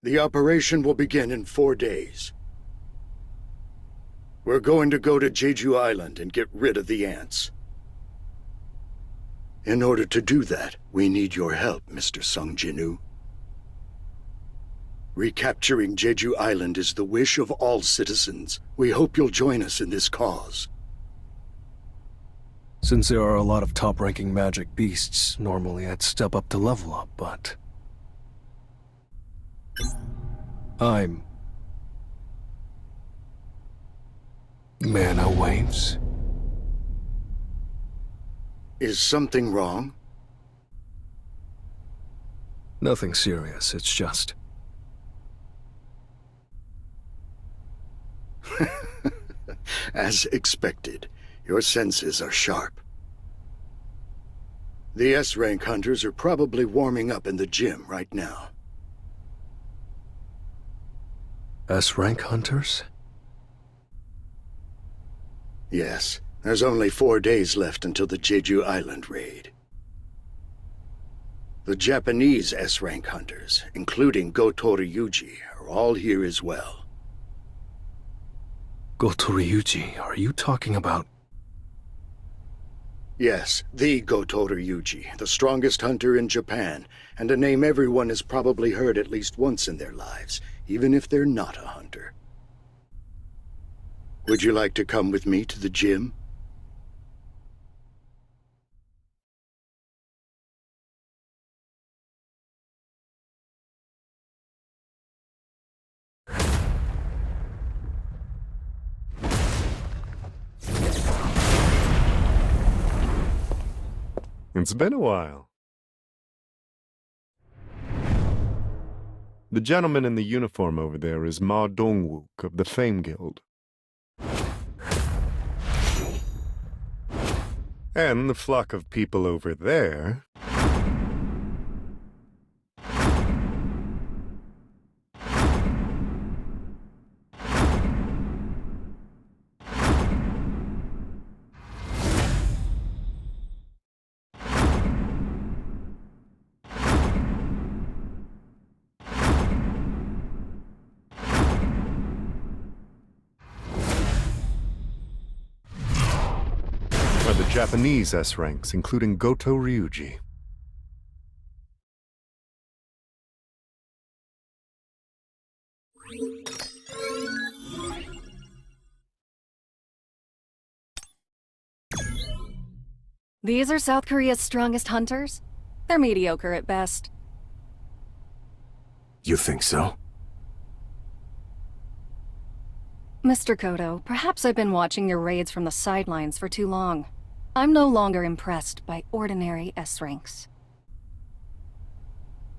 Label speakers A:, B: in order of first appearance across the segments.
A: The operation will begin in 4 days. We're going to go to Jeju Island and get rid of the ants. In order to do that, we need your help, Mr. Sung Jinwoo. Recapturing Jeju Island is the wish of all citizens. We hope you'll join us in this cause.
B: Since there are a lot of top-ranking magic beasts, normally I'd step up to level up, but... I'm... Mana waves?
A: Is something wrong?
B: Nothing serious, it's just...
A: As expected, your senses are sharp. The S-rank hunters are probably warming up in the gym right now.
B: S-rank hunters?
A: Yes, there's only 4 days left until the Jeju Island raid. The Japanese S-rank hunters, including Gotoryuji, are all here as well.
B: Gotoryuji, are you talking about...
A: Yes, the Gotoryuji, the strongest hunter in Japan, and a name everyone has probably heard at least once in their lives, even if they're not a hunter. Would you like to come with me to the gym?
C: It's been a while. The gentleman in the uniform over there is Ma Dongwook of the Fame Guild. And the flock of people over there... are the Japanese S-ranks, including Gotoryuji.
D: These are South Korea's strongest hunters? They're mediocre at best.
E: You think so?
D: Mr. Kodo, perhaps I've been watching your raids from the sidelines for too long. I'm no longer impressed by ordinary S-ranks.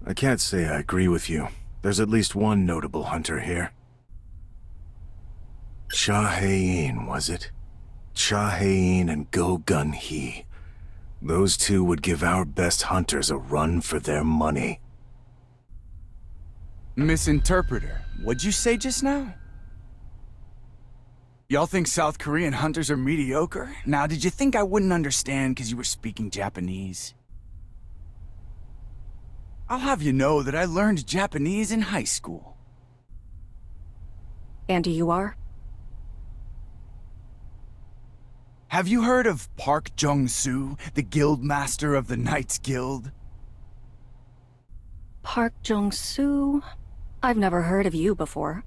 E: I can't say I agree with you. There's at least one notable hunter here. Cha Hae-in, was it? Cha Hae-in and Go Gun-hee. Those two would give our best hunters a run for their money.
F: Misinterpreter, what'd you say just now? Y'all think South Korean hunters are mediocre? Now, did you think I wouldn't understand because you were speaking Japanese? I'll have you know that I learned Japanese in high school.
D: And you are?
F: Have you heard of Park Jung-soo, the guild master of the Knights Guild?
D: Park Jung-soo? I've never heard of you before.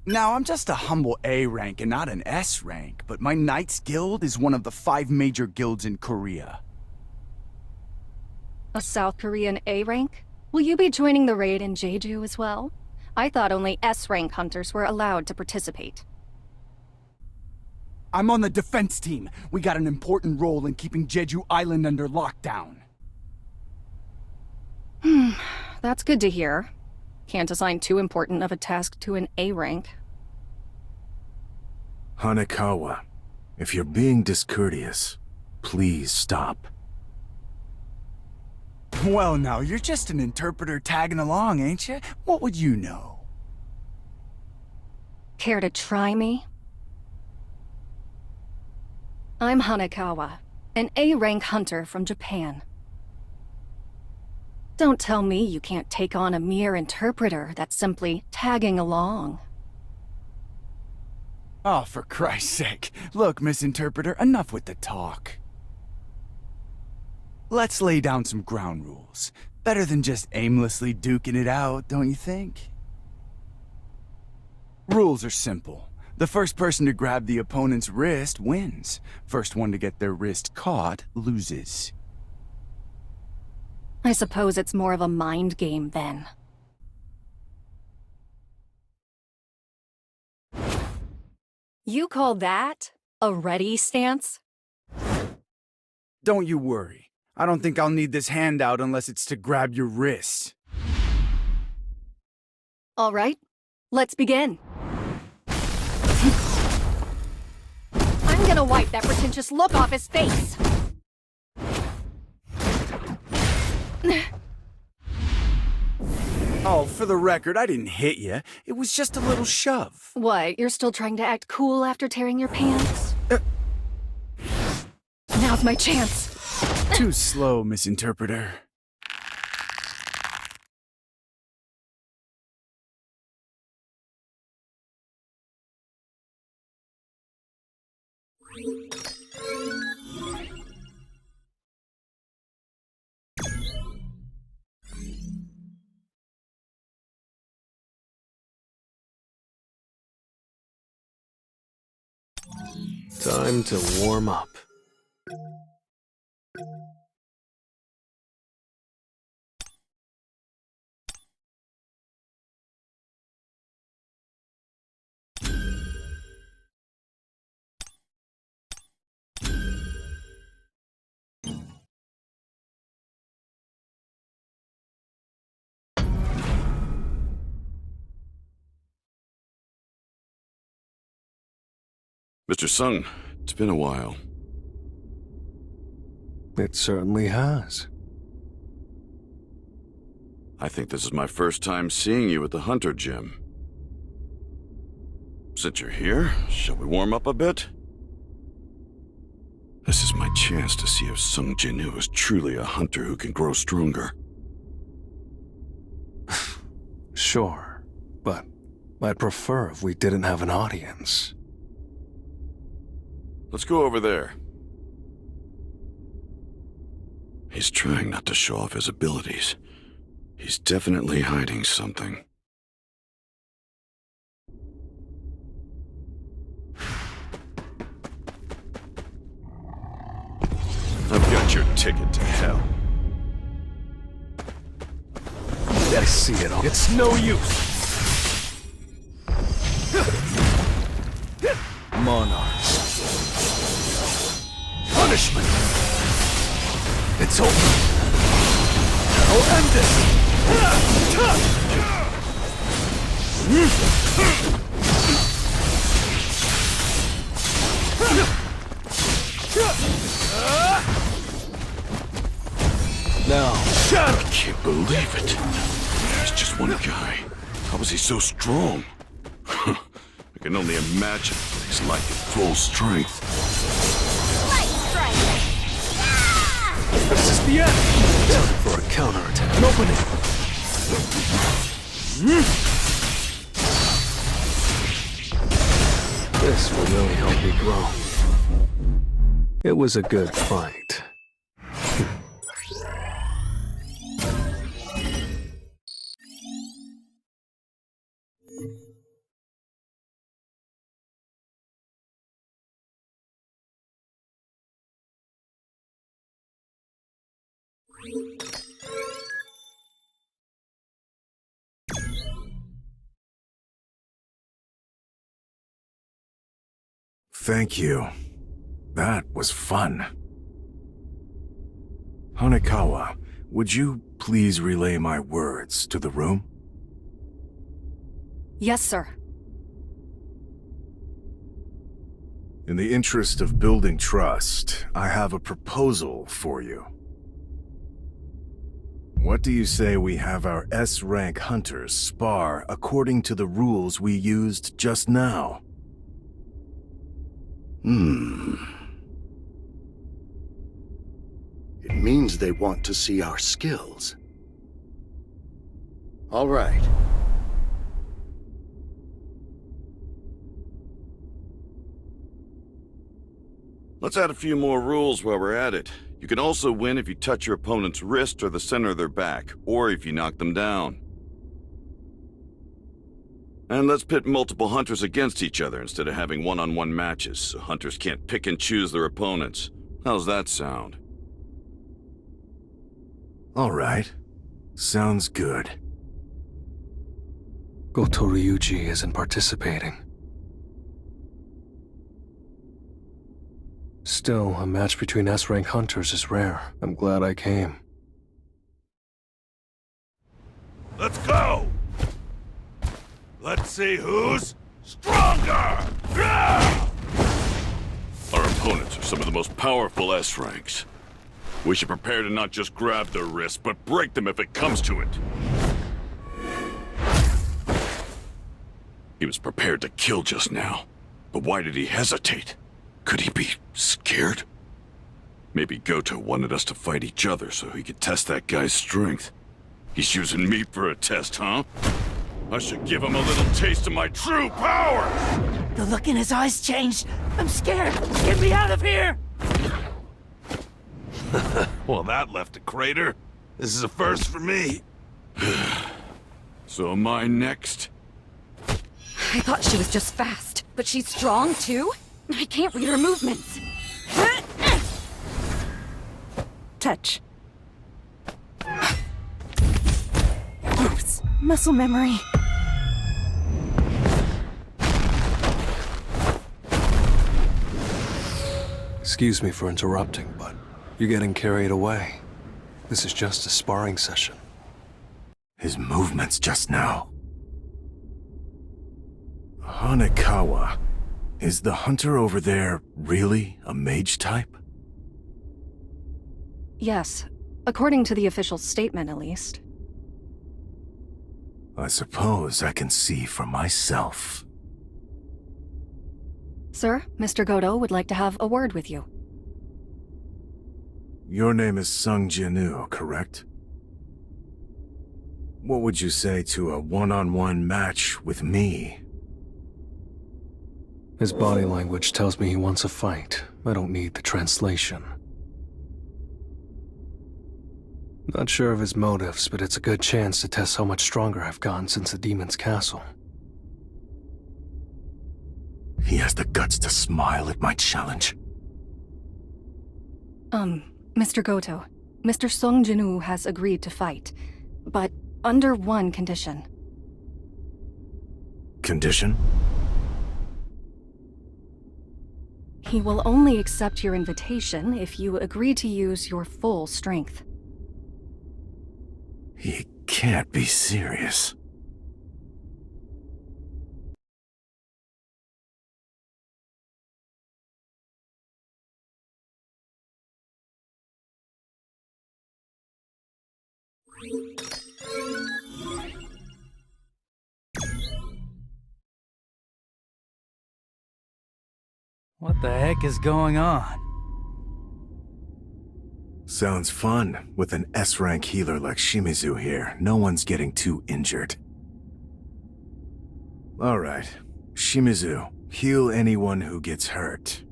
F: Now, I'm just a humble A rank and not an S rank, but my Knights Guild is one of the 5 major guilds in Korea.
D: A South Korean A rank? Will you be joining the raid in Jeju as well? I thought only S rank hunters were allowed to participate.
F: I'm on the defense team. We got an important role in keeping Jeju Island under lockdown.
D: That's good to hear. Can't assign too important of a task to an A rank.
E: Hanekawa, if you're being discourteous, please stop.
F: Well, now, you're just an interpreter tagging along, ain't you? What would you know?
D: Care to try me? I'm Hanekawa, an A-rank hunter from Japan. Don't tell me you can't take on a mere interpreter that's simply tagging along.
F: Oh, for Christ's sake. Look, Miss Interpreter, enough with the talk. Let's lay down some ground rules. Better than just aimlessly duking it out, don't you think? Rules are simple. The first person to grab the opponent's wrist wins. First one to get their wrist caught loses.
D: I suppose it's more of a mind game then. You call that a ready stance?
F: Don't you worry. I don't think I'll need this handout unless it's to grab your wrist.
D: All right, let's begin. I'm gonna wipe that pretentious look off his face.
F: Oh, for the record, I didn't hit you. It was just a little shove.
D: What, you're still trying to act cool after tearing your pants? Now's my chance.
F: Too slow, Miss Interpreter.
B: Time to warm up.
G: Mr. Sung, it's been a while.
B: It certainly has.
G: I think this is my first time seeing you at the Hunter Gym. Since you're here, shall we warm up a bit? This is my chance to see if Sung Jinwoo is truly a hunter who can grow stronger.
B: Sure, but I'd prefer if we didn't have an audience.
G: Let's go over there. He's trying not to show off his abilities. He's definitely hiding something. I've got your ticket to hell.
B: I see it all. It's no use. Monarch. Punishment. It's over. I'll end this. Now,
G: I can't believe it. He's just one guy. How is he so strong? I can only imagine what he's like at full strength.
B: this is the end. Time for a counterattack. An opening. This will really help me grow. It was a good fight.
E: Thank you. That was fun. Hanekawa, would you please relay my words to the room?
D: Yes, sir.
E: In the interest of building trust, I have a proposal for you. What do you say we have our S-rank hunters spar according to the rules we used just now?
A: It means they want to see our skills. All right.
G: Let's add a few more rules while we're at it. You can also win if you touch your opponent's wrist or the center of their back, or if you knock them down. And let's pit multiple hunters against each other instead of having one-on-one matches, so hunters can't pick and choose their opponents. How's that sound?
E: All right. Sounds good.
B: Goto Ryuji isn't participating. Still, a match between S-rank hunters is rare. I'm glad I came.
H: Let's go! Let's see who's stronger! Yeah!
G: Our opponents are some of the most powerful S-ranks. We should prepare to not just grab their wrists, but break them if it comes to it. He was prepared to kill just now, but why did he hesitate? Could he be scared? Maybe Goto wanted us to fight each other so he could test that guy's strength. He's using me for a test, huh? I should give him a little taste of my true power!
I: The look in his eyes changed. I'm scared. Get me out of here!
H: Well, that left a crater. This is a first for me.
G: So am I next?
D: I thought she was just fast, but she's strong too? I can't read her movements.
I: Touch. Oops. Muscle memory.
B: Excuse me for interrupting, but you're getting carried away. This is just a sparring session.
E: His movements just now. Hanekawa. Is the hunter over there really a mage type?
D: Yes, according to the official statement at least.
E: I suppose I can see for myself.
D: Sir, Mr. Goto would like to have a word with you.
E: Your name is Sung Jinwoo, correct? What would you say to a one-on-one match with me?
B: His body language tells me he wants a fight. I don't need the translation. Not sure of his motives, but it's a good chance to test how much stronger I've gotten since the Demon's Castle.
E: He has the guts to smile at my challenge.
D: Mr. Goto, Mr. Sung Jinwoo has agreed to fight, but under one condition.
E: Condition?
D: He will only accept your invitation if you agree to use your full strength.
E: He can't be serious.
F: What the heck is going on?
E: Sounds fun. With an S-rank healer like Shimizu here, no one's getting too injured. Alright, Shimizu, heal anyone who gets hurt.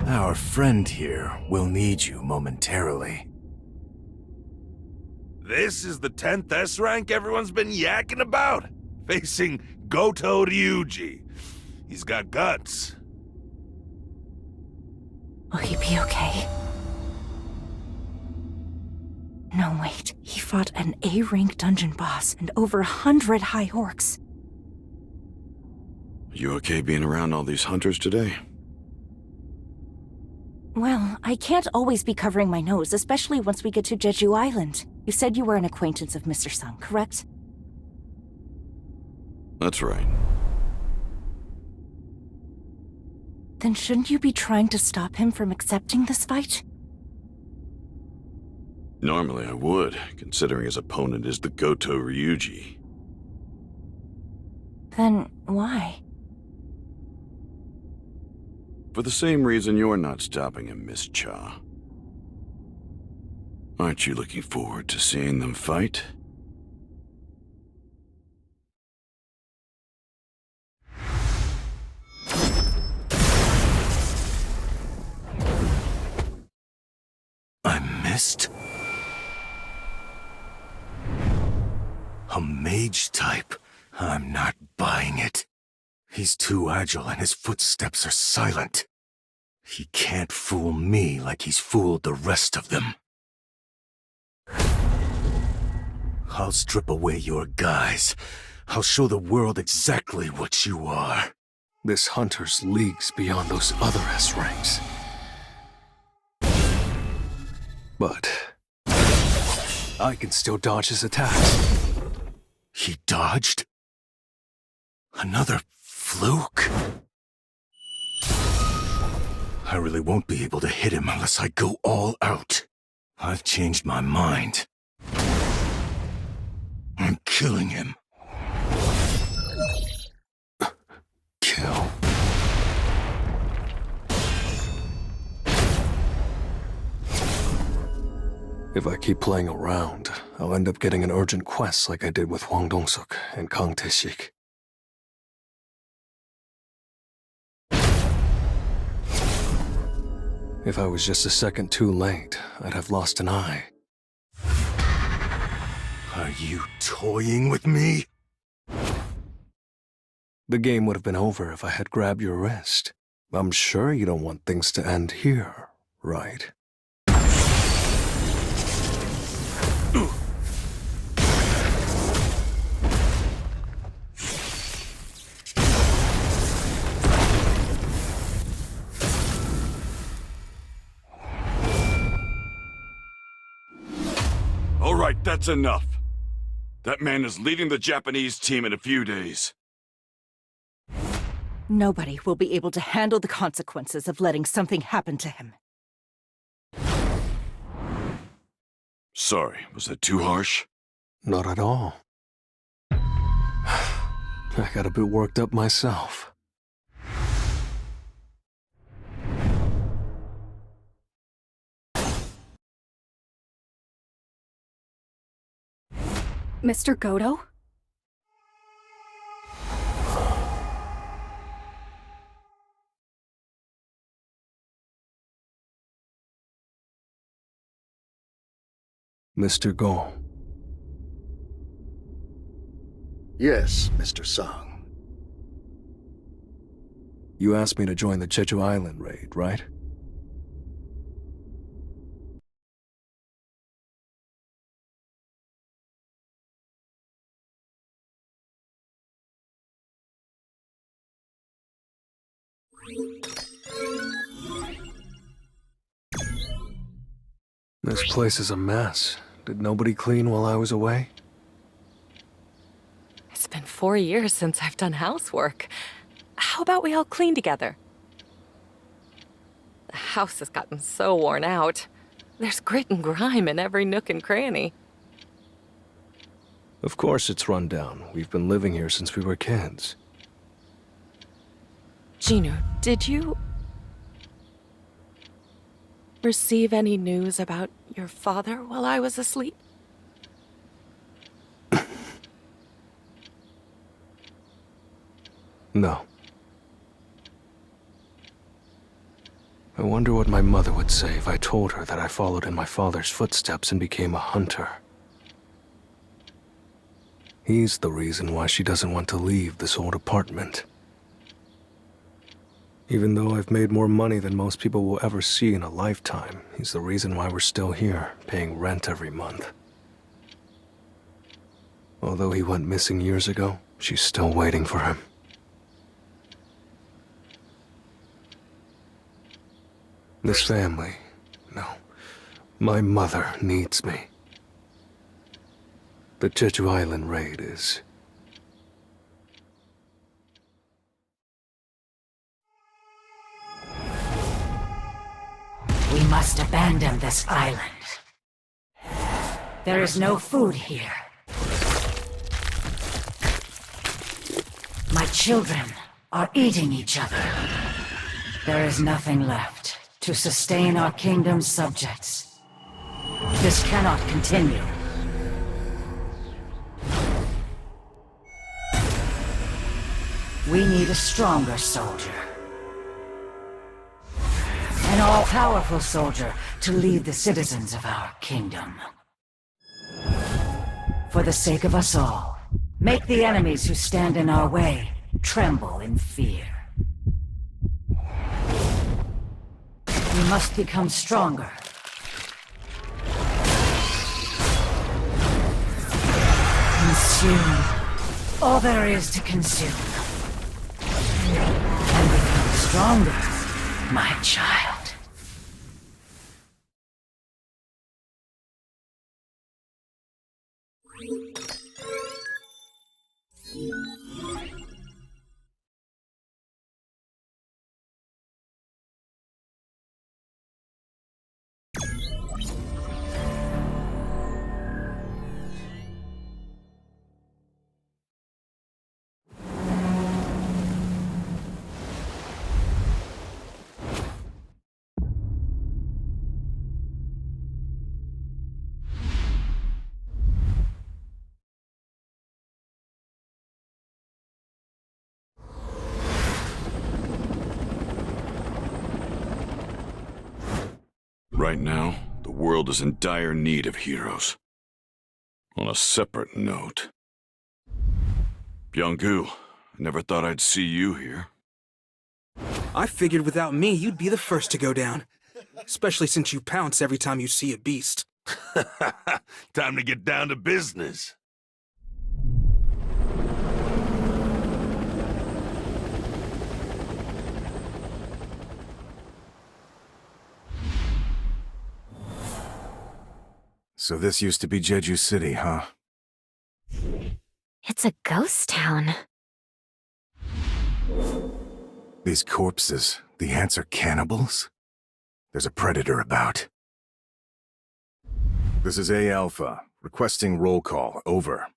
E: Our friend here will need you momentarily.
H: This is the 10th S rank everyone's been yakking about. Facing Goto Ryuji. He's got guts.
I: Will he be okay? No, wait. He fought an A-rank dungeon boss and over 100 high orcs.
G: You okay being around all these hunters today?
I: Well, I can't always be covering my nose, especially once we get to Jeju Island. You said you were an acquaintance of Mr. Sung, correct?
G: That's right.
I: Then shouldn't you be trying to stop him from accepting this fight?
G: Normally I would, considering his opponent is the Goto Ryuji.
I: Then why?
G: For the same reason you're not stopping him, Miss Cha. Aren't you looking forward to seeing them fight?
E: I missed? A mage type? I'm not buying it. He's too agile and his footsteps are silent. He can't fool me like he's fooled the rest of them. I'll strip away your guise. I'll show the world exactly what you are.
B: This hunter's leagues beyond those other S ranks. But I can still dodge his attacks.
E: He dodged? Another fluke? I really won't be able to hit him unless I go all out. I've changed my mind. I'm killing him.
B: Kill. If I keep playing around, I'll end up getting an urgent quest like I did with Hwang Dong-suk and Kang Tae-sik. If I was just a second too late, I'd have lost an eye.
E: Are you toying with me?
B: The game would have been over if I had grabbed your wrist. I'm sure you don't want things to end here, right?
G: All right, that's enough. That man is leading the Japanese team in a few days.
I: Nobody will be able to handle the consequences of letting something happen to him.
G: Sorry, was that too harsh?
B: Not at all. I got a bit worked up myself.
D: Mr. Goto?
B: Mr. Go.
A: Yes, Mr. Song.
B: You asked me to join the Jeju Island raid, right? This place is a mess. Did nobody clean while I was away?
J: It's been 4 years since I've done housework. How about we all clean together? The house has gotten so worn out. There's grit and grime in every nook and cranny.
B: Of course it's run down. We've been living here since we were kids.
J: Jinwoo, did you receive any news about your father while I was asleep?
B: No. I wonder what my mother would say if I told her that I followed in my father's footsteps and became a hunter. He's the reason why she doesn't want to leave this old apartment. Even though I've made more money than most people will ever see in a lifetime, he's the reason why we're still here, paying rent every month. Although he went missing years ago, she's still waiting for him. This family, no, my mother needs me. The Jeju Island raid is...
K: We must abandon this island. There is no food here. My children are eating each other. There is nothing left to sustain our kingdom's subjects. This cannot continue. We need a stronger soldier. An all-powerful soldier to lead the citizens of our kingdom. For the sake of us all, make the enemies who stand in our way tremble in fear. We must become stronger. Consume all there is to consume. And become stronger, my child.
G: Right now, the world is in dire need of heroes. On a separate note, Jinwoo, I never thought I'd see you here.
L: I figured without me, you'd be the first to go down. Especially since you pounce every time you see a beast.
H: Time to get down to business.
E: So this used to be Jeju City, huh?
M: It's a ghost town.
E: These corpses, the ants are cannibals? There's a predator about. This is A Alpha, requesting roll call, over.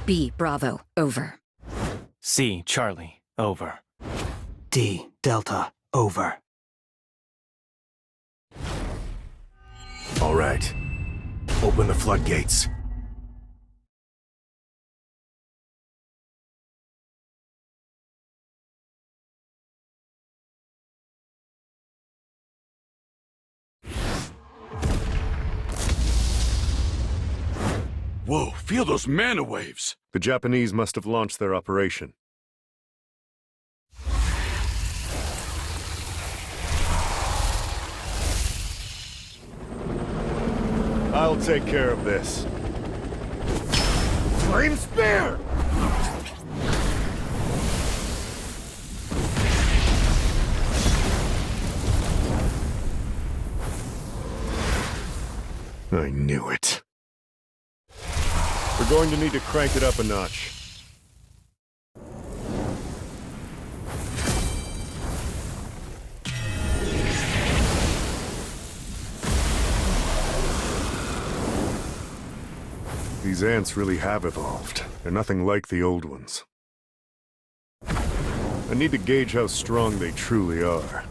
M: B Bravo, over.
N: C Charlie, over. D Delta, over.
E: All right. Open the floodgates.
G: Whoa, feel those mana waves!
C: The Japanese must have launched their operation. I'll take care of this.
H: Flame spear!
C: I knew it. We're going to need to crank it up a notch. These ants really have evolved. They're nothing like the old ones. I need to gauge how strong they truly are.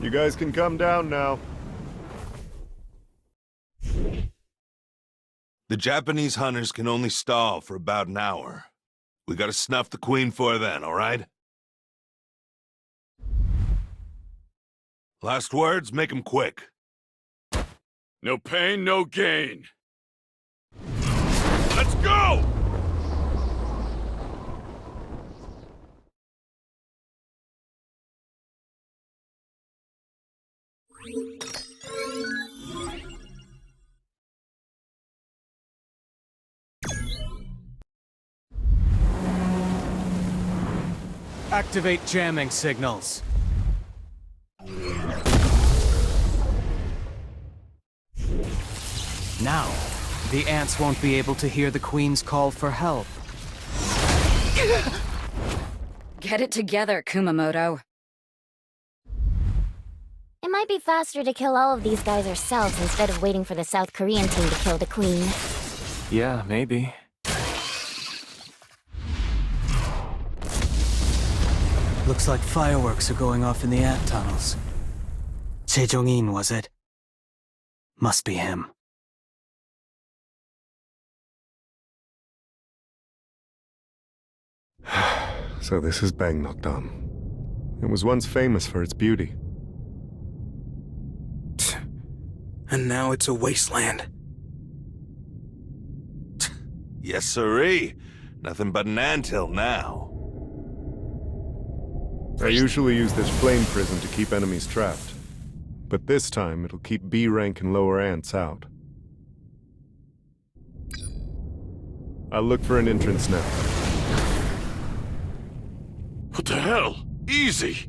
C: You guys can come down now.
H: The Japanese hunters can only stall for about an hour. We gotta snuff the queen for then, all right? Last words, make 'em quick.
G: No pain, no gain. Let's go!
N: Activate jamming signals. Now, the ants won't be able to hear the Queen's call for help.
M: Get it together, Kumamoto.
O: It might be faster to kill all of these guys ourselves instead of waiting for the South Korean team to kill the Queen.
N: Yeah, maybe. Looks like fireworks are going off in the ant tunnels. Chejong-in, was it? Must be him.
C: So this is Bangnokdam. It was once famous for its beauty.
L: And now it's a wasteland.
H: Yes, sirree. Nothing but an anthill now.
C: I usually use this flame prism to keep enemies trapped. But this time, it'll keep B rank and lower ants out. I'll look for an entrance now.
G: What the hell? Easy!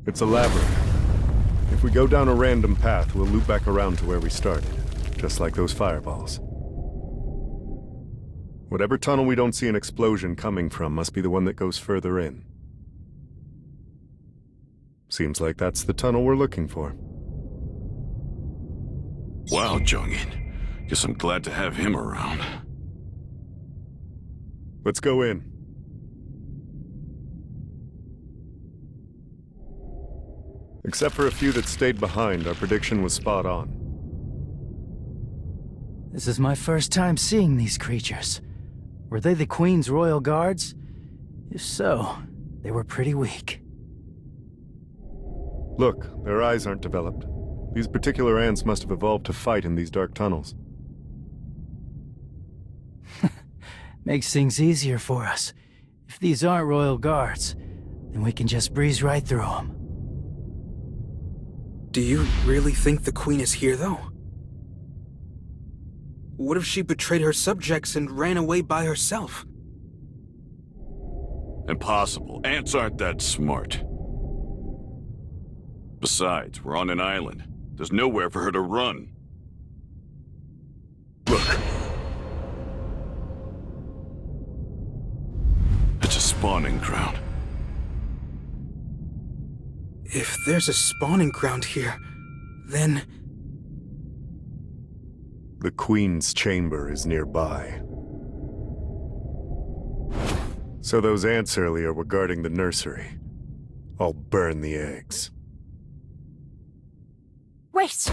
C: It's a labyrinth. If we go down a random path, we'll loop back around to where we started. Just like those fireballs. Whatever tunnel we don't see an explosion coming from must be the one that goes further in. Seems like that's the tunnel we're looking for.
G: Wow, Jong-in. Guess I'm glad to have him around.
C: Let's go in. Except for a few that stayed behind, our prediction was spot on.
N: This is my first time seeing these creatures. Were they the Queen's royal guards? If so, they were pretty weak.
C: Look, their eyes aren't developed. These particular ants must have evolved to fight in these dark tunnels.
N: Makes things easier for us. If these aren't royal guards, then we can just breeze right through them.
L: Do you really think the Queen is here, though? What if she betrayed her subjects and ran away by herself?
G: Impossible. Ants aren't that smart. Besides, we're on an island. There's nowhere for her to run. Look. It's a spawning ground.
L: If there's a spawning ground here, then...
C: The Queen's chamber is nearby. So those ants earlier were guarding the nursery. I'll burn the eggs.
I: Wait!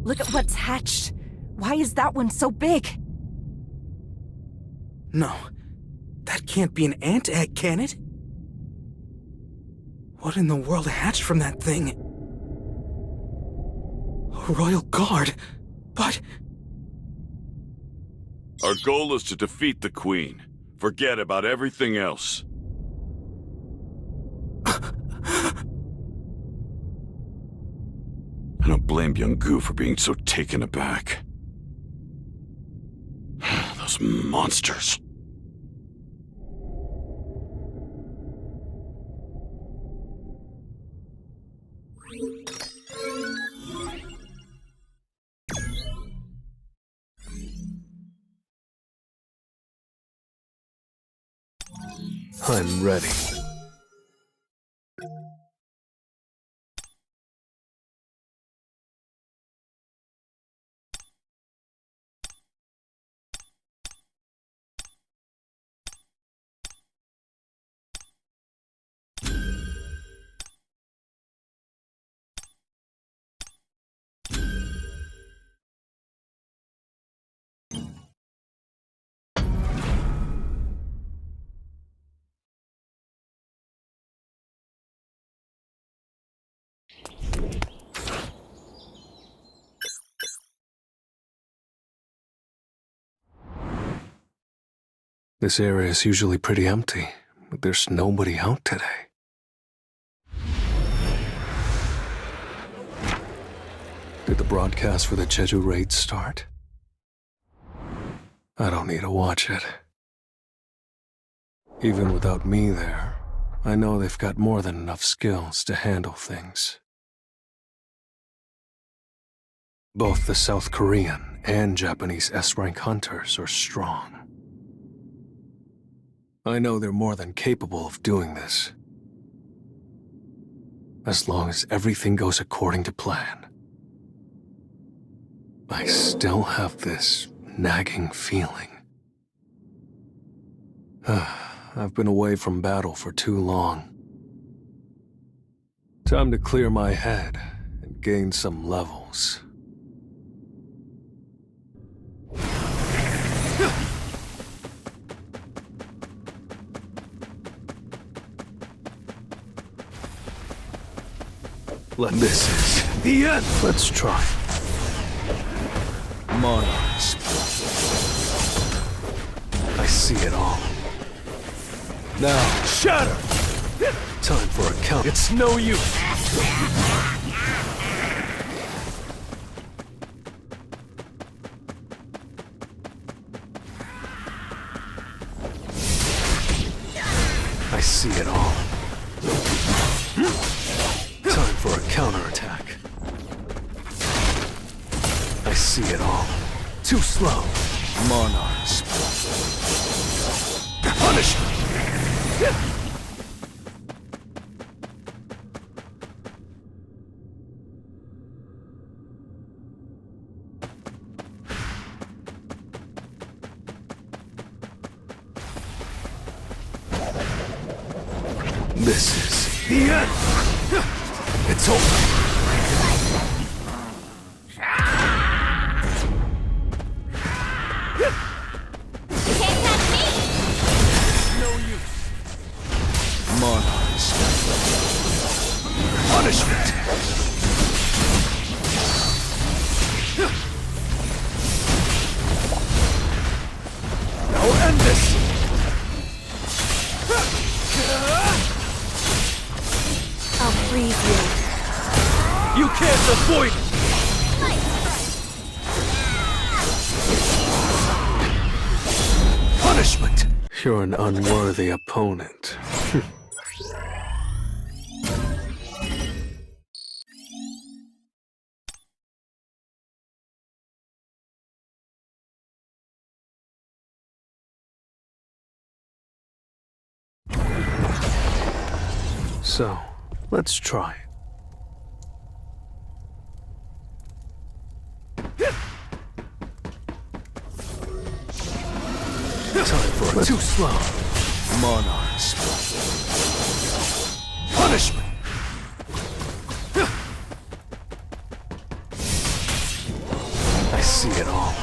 I: Look at what's hatched. Why is that one so big?
L: No. That can't be an ant egg, can it? What in the world hatched from that thing? A royal guard? But...
G: Our goal is to defeat the Queen. Forget about everything else. I don't blame Jinwoo for being so taken aback. Those monsters.
B: I'm ready. This area is usually pretty empty, but there's nobody out today. Did the broadcast for the Jeju raid start? I don't need to watch it. Even without me there, I know they've got more than enough skills to handle things. Both the South Korean and Japanese S-rank hunters are strong. I know they're more than capable of doing this. As long as everything goes according to plan. I still have this nagging feeling. I've been away from battle for too long. Time to clear my head and gain some levels. This is the end. Let's try. Monarchs. I see it all. Now, shatter! Time for a count. It's no use. I see it all. Time for a counterattack. I see it all. Too slow. Monarchs. Punishment! This is the end! It's over! No use! Monarchs. Punishment! Now end this!
I: I'll freeze you.
B: You can't avoid it! Punishment! You're an unworthy opponent. So, let's try it. Time for it. Too slow. Monarchs. Punishment! I see it all.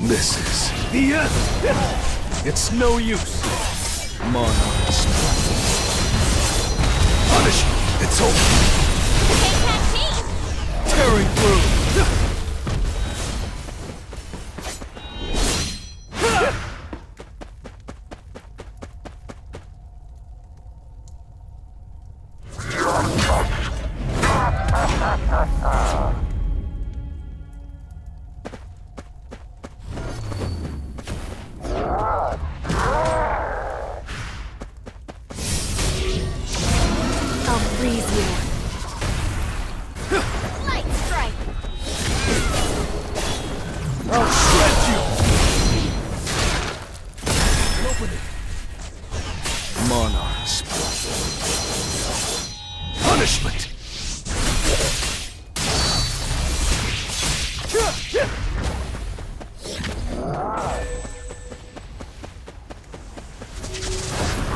B: This is the end! It's no use! Monarchs. Punishment! It's over! Tearing through! Monarchs. Punishment!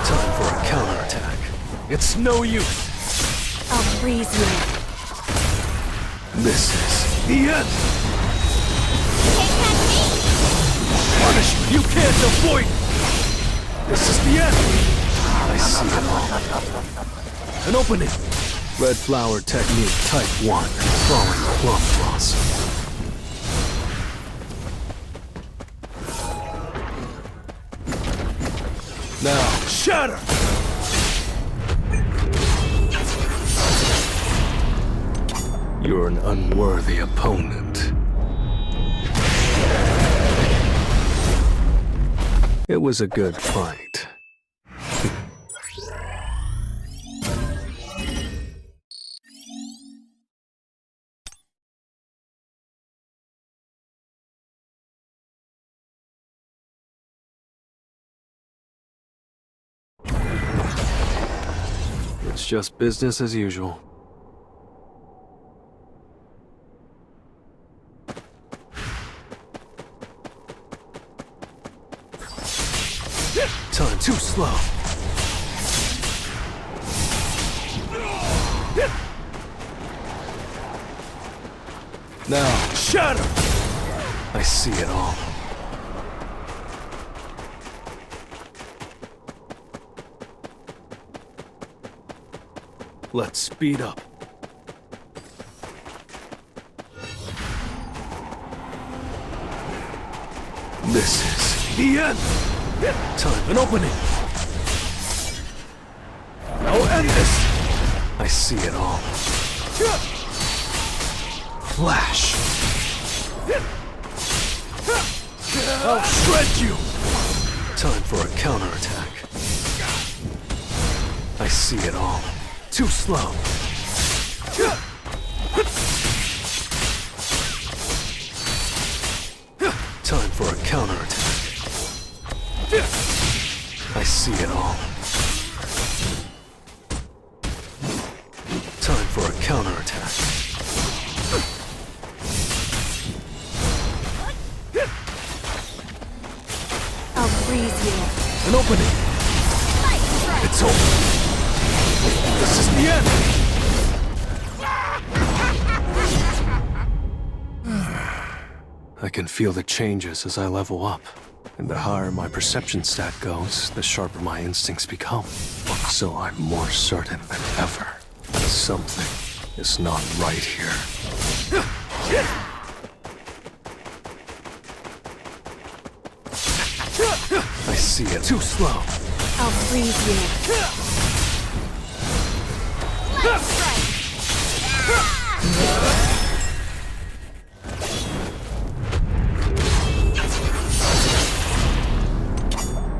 B: Time for a counterattack. It's no use!
I: I'll freeze you.
B: This is the end! Punishment! You can't avoid it! This is the end! I see it all. An opening! Red flower technique type 1. Falling plum blossom. Now, shatter! You're an unworthy opponent. It was a good fight. It's just business as usual. Time too slow. Now, shatter! I see it all. Let's speed up. This is the end! Time, an opening! I'll end this! I see it all. Flash! I'll shred you! Time for a counterattack. I see it all. Too slow. Time for a counterattack. I see it all. Time for a counterattack.
O: I'll freeze you.
B: An opening. It's over. This is the end! I can feel the changes as I level up. And the higher my perception stat goes, the sharper my instincts become. So I'm more certain than ever that something is not right here. I see it. Too slow.
O: I'll freeze you.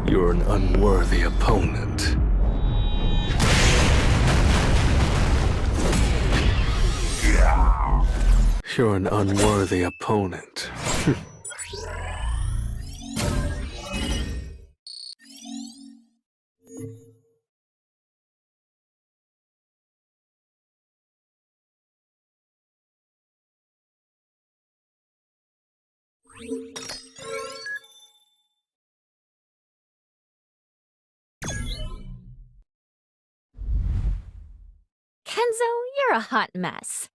B: You're an unworthy opponent. You're an unworthy opponent.
O: Kenzo, you're a hot mess.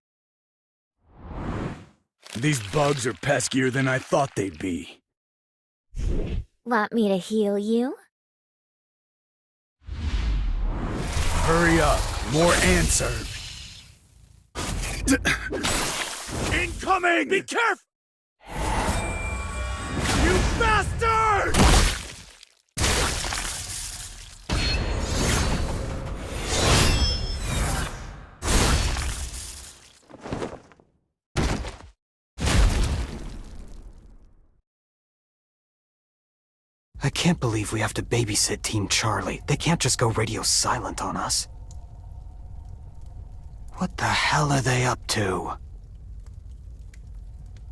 F: These bugs are peskier than I thought they'd be.
O: Want me to heal you?
F: Hurry up. More answer. Incoming! Be careful! You bastard!
L: I can't believe we have to babysit Team Charlie. They can't just go radio silent on us. What the hell are they up to?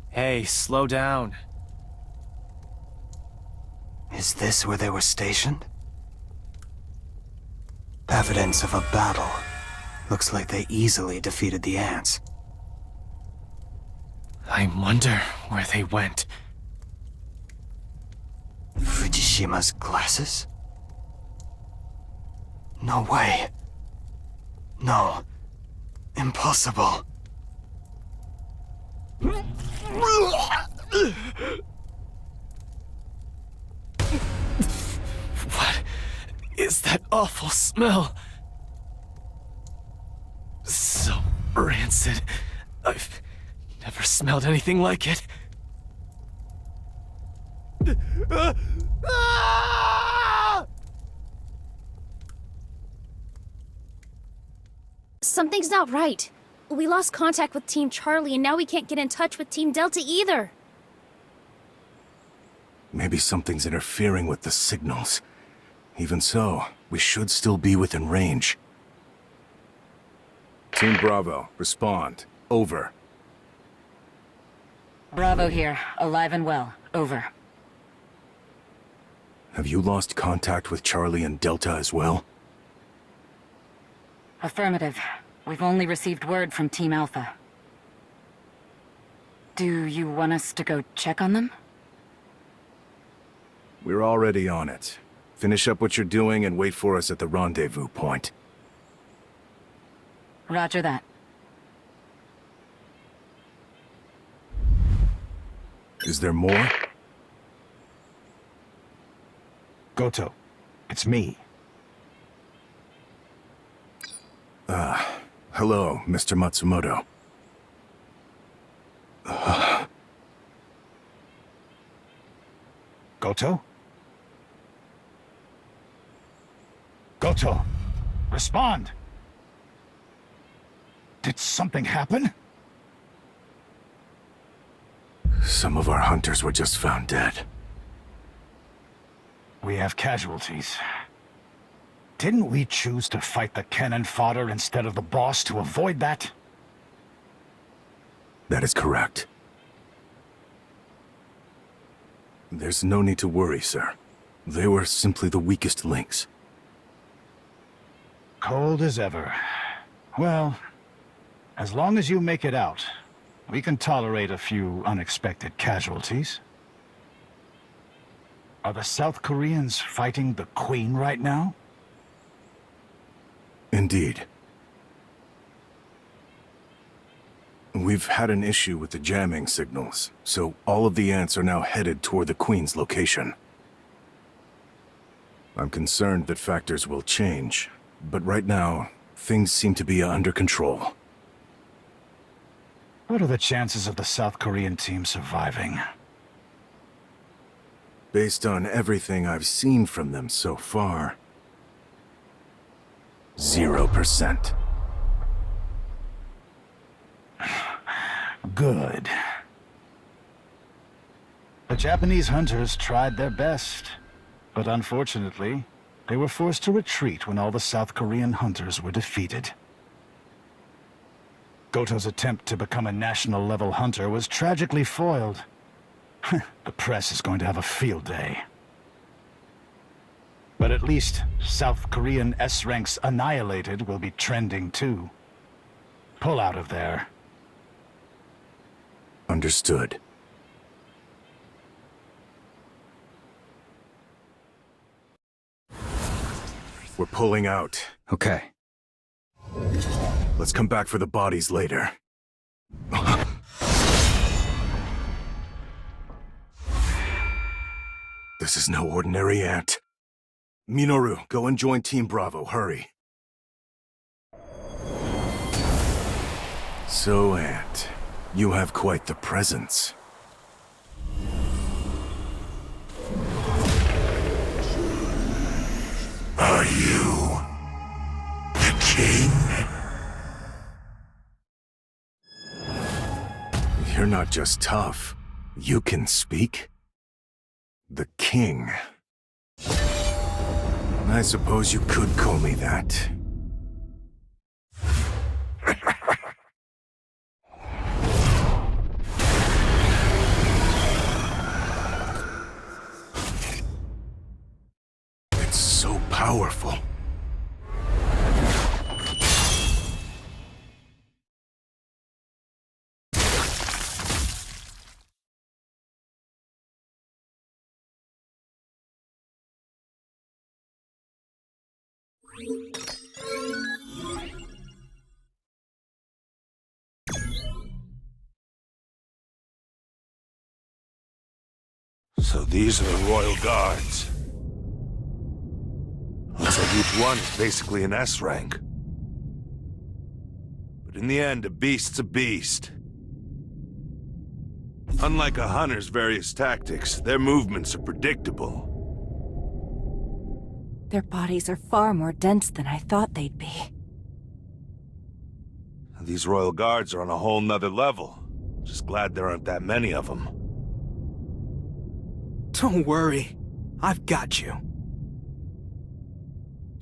P: Hey, slow down.
L: Is this where they were stationed? Evidence of a battle. Looks like they easily defeated the ants.
P: I wonder where they went.
L: Fujishima's glasses? No way. No. Impossible.
P: What is that awful smell? So rancid. I've never smelled anything like it.
O: Something's not right.
Q: We lost contact with Team Charlie, and now we can't get in touch with Team Delta either.
E: Maybe something's interfering with the signals. Even so, we should still be within range.
C: Team Bravo, respond. Over.
M: Bravo here, alive and well. Over.
E: Have you lost contact with Charlie and Delta as well?
M: Affirmative. We've only received word from Team Alpha. Do you want us to go check on them?
E: We're already on it. Finish up what you're doing and wait for us at the rendezvous point.
M: Roger that.
E: Is there more?
R: Goto, it's me.
E: Hello, Mr. Matsumoto.
R: Goto? Goto, respond! Did something happen?
E: Some of our hunters were just found dead.
R: We have casualties. Didn't we choose to fight the cannon fodder instead of the boss to avoid that?
E: That is correct. There's no need to worry, sir. They were simply the weakest links.
R: Cold as ever. Well, as long as you make it out, we can tolerate a few unexpected casualties. Are the South Koreans fighting the Queen right now?
E: Indeed. We've had an issue with the jamming signals, so all of the ants are now headed toward the Queen's location. I'm concerned that factors will change, but right now, things seem to be under control.
R: What are the chances of the South Korean team surviving?
E: Based on everything I've seen from them so far, 0%.
R: Good. The Japanese hunters tried their best, but unfortunately, they were forced to retreat when all the South Korean hunters were defeated. Goto's attempt to become a national-level hunter was tragically foiled. The press is going to have a field day. But at least South Korean S-ranks annihilated will be trending too. Pull out of there.
E: Understood. We're pulling out.
F: Okay.
E: Let's come back for the bodies later. This is no ordinary ant. Minoru, go and join Team Bravo, hurry. So, Ant, you have quite the presence.
H: Are you the king?
E: You're not just tough. You can speak? The king. I suppose you could call me that. It's so powerful.
H: So these are the Royal Guards. Looks like each one is basically an S rank. But in the end, a beast's a beast. Unlike a hunter's various tactics, their movements are predictable.
I: Their bodies are far more dense than I thought they'd be.
H: These royal guards are on a whole nother level. Just glad there aren't that many of them.
L: Don't worry. I've got you.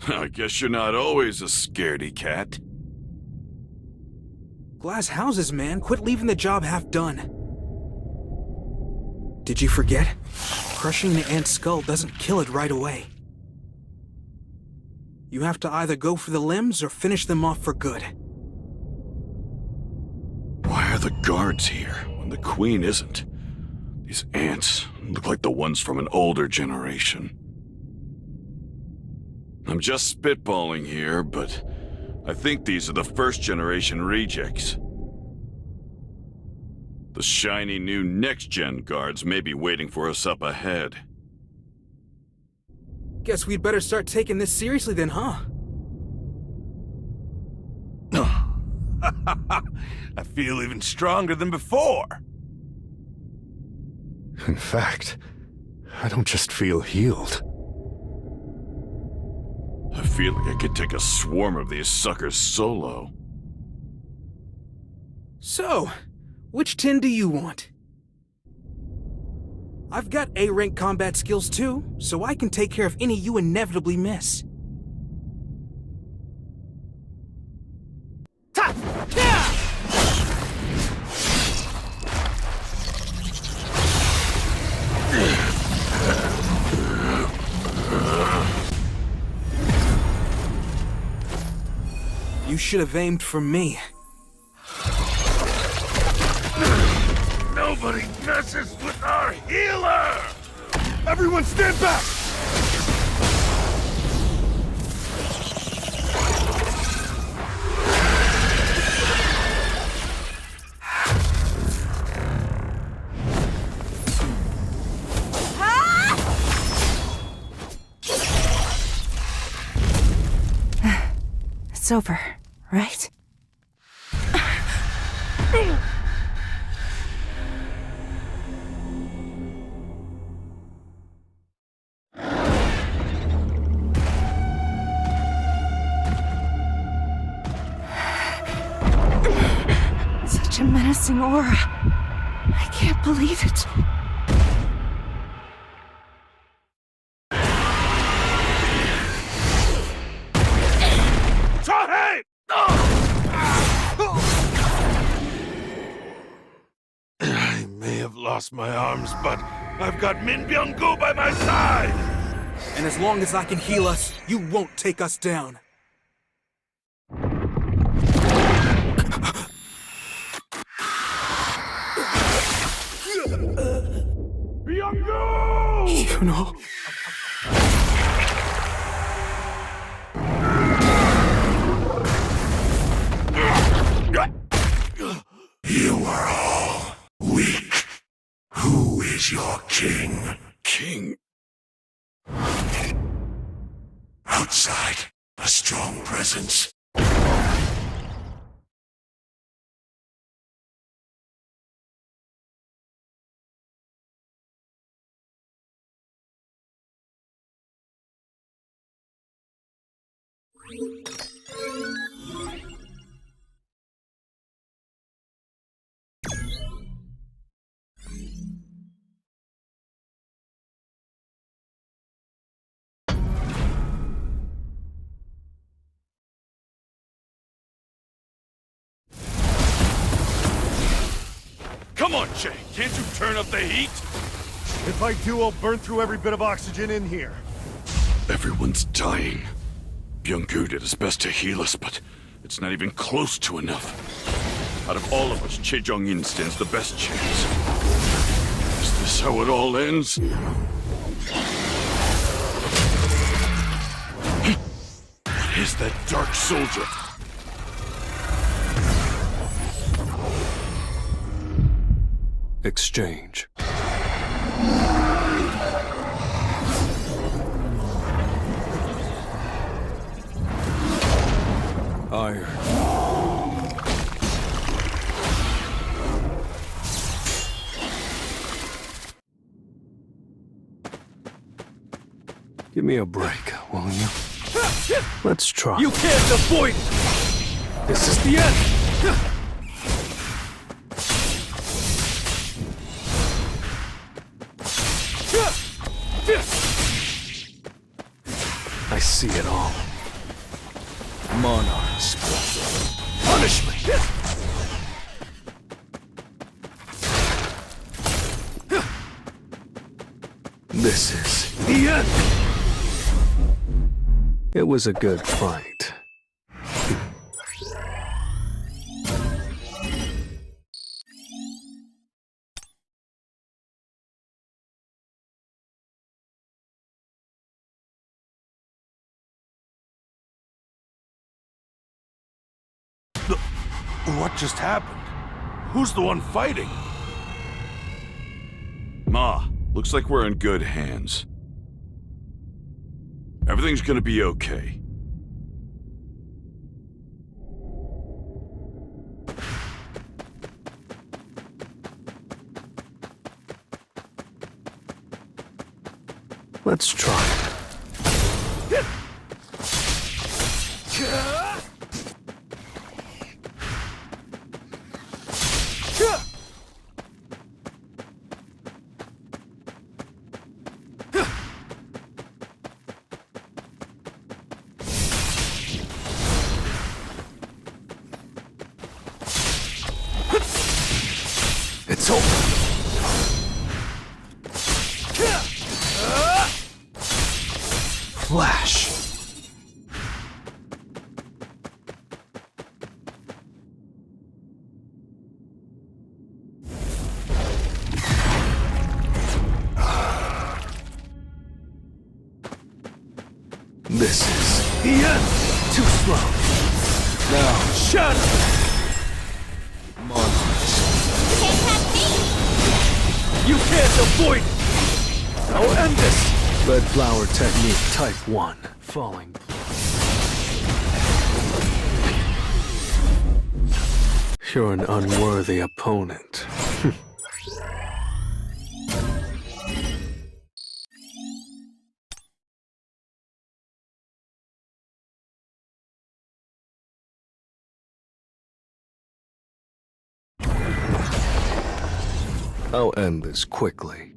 G: I guess you're not always a scaredy cat.
L: Glass houses, man. Quit leaving the job half done. Did you forget? Crushing the ant's skull doesn't kill it right away. You have to either go for the limbs or finish them off for good.
G: Why are the guards here when the queen isn't? These ants look like the ones from an older generation. I'm just spitballing here, but I think these are the first-generation rejects. The shiny new next-gen guards may be waiting for us up ahead.
L: Guess we'd better start taking this seriously then, huh?
H: I feel even stronger than before.
C: In fact, I don't just feel healed.
G: I feel like I could take a swarm of these suckers solo.
L: So, which tin do you want? I've got A-rank combat skills too, so I can take care of any you inevitably miss. You should have aimed for me.
H: Nobody messes with our healer! Everyone stand back!
I: It's over, right? Such a menacing aura. I can't believe it.
H: I may have lost my arms, but I've got Min Byung-gu by my side!
L: And as long as I can heal us, you won't take us down.
H: Byung-gu!
L: You know...
E: You are all weak. Who is your king?
G: King?
E: Outside, a strong presence.
G: Come on, Jay. Can't you turn up the heat?
C: If I do, I'll burn through every bit of oxygen in here.
G: Everyone's dying. Byung-gu did his best to heal us, but it's not even close to enough. Out of all of us, Che Jong-in stands the best chance. Is this how it all ends? What is that dark soldier?
B: Exchange. Iron. Give me a break, won't you? Let's try. You can't avoid it! This is the end! I see it all. Monarchs. Punishment! This is the end! It was a good fight.
H: What just happened? Who's the one fighting?
G: Ma, looks like we're in good hands. Everything's gonna be okay.
B: Let's try. It's over. Flash. This is the end. Too slow. Now, shatter. You can't avoid it! I'll end this! Red flower technique type 1. Falling. You're an unworthy opponent. I'll end this quickly.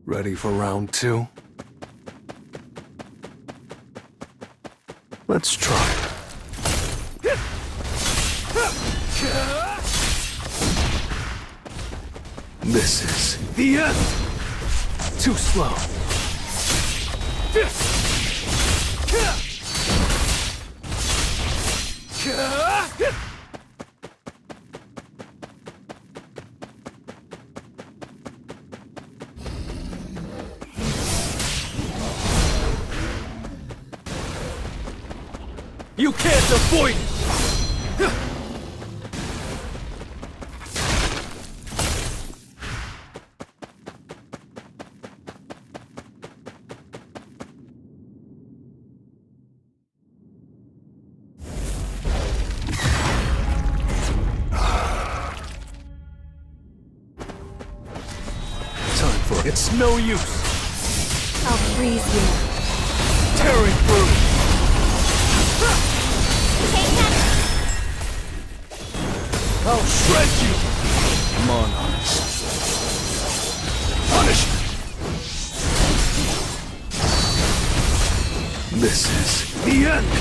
B: Ready for round 2? Let's try. This is the end! Too slow. You can't avoid it! Time for it. It's no use!
Q: I'll freeze you.
B: Tearing through! I'll shred you! Monarchs. Punishment! This is the end!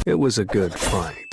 B: It was a good fight.